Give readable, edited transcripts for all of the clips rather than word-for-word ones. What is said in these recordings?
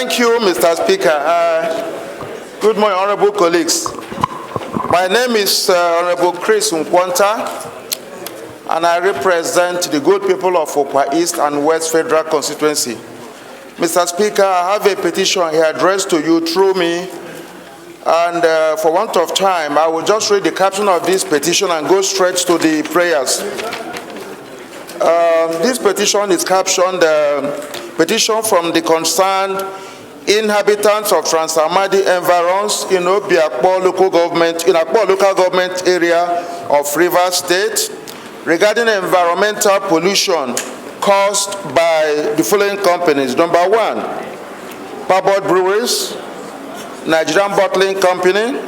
Thank you, Mr. Speaker. Good morning, honorable colleagues. My name is Honorable Chris Nkwanta, and I represent the good people of Okwa East and West Federal Constituency. Mr. Speaker, I have a petition here addressed to you through me, and for want of time, I will just read the caption of this petition and go straight to the prayers. This petition is captioned, petition from the concerned inhabitants of Trans-Amadi environs in Obio-Akpor local government, in Akpor local government area of Rivers State regarding environmental pollution caused by the following companies. Number one, Pabot Breweries, Nigerian Bottling Company,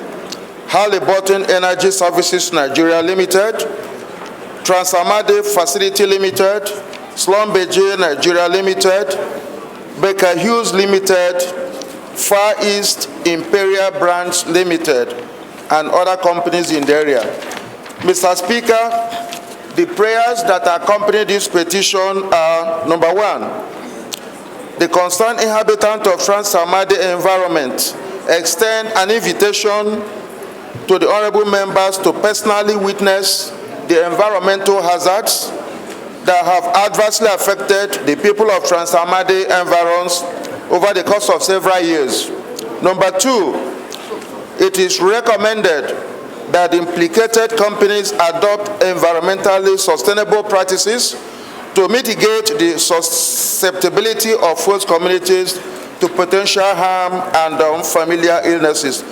Halliburton Energy Services Nigeria Limited, Trans-Amadi Facility Limited, Slumbeji Nigeria Limited, Baker Hughes Limited, Far East Imperial Branch Limited, and other companies in the area. Mr. Speaker, the prayers that accompany this petition are, number one, the concerned inhabitant of Trans-Amadi environment extend an invitation to the honorable members to personally witness the environmental hazards that have adversely affected the people of Trans-Amadi environs over the course of several years. Number two, it is recommended that implicated companies adopt environmentally sustainable practices to mitigate the susceptibility of host communities to potential harm and unfamiliar illnesses.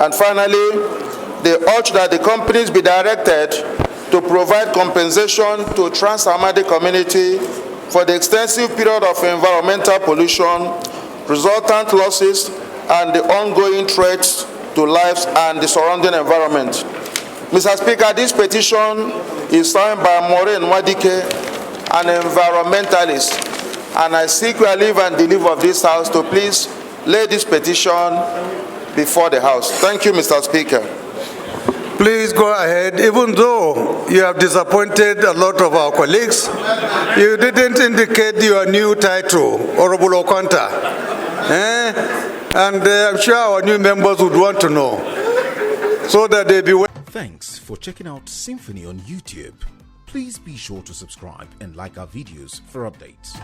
And finally, they urge that the companies be directed to provide compensation to Trans-Amadi community for the extensive period of environmental pollution, resultant losses, and the ongoing threats to lives and the surrounding environment. Mr. Speaker, this petition is signed by Maureen Wadike, an environmentalist, and I seek your leave and the leave of this House to please lay this petition before the House. Thank you, Mr. Speaker. Please go ahead. Even though you have disappointed a lot of our colleagues, you didn't indicate your new title, Honorable Okwanta. And I'm sure our new members would want to know, so that they be. Thanks for checking out SYMFONI on YouTube. Please be sure to subscribe and like our videos for updates.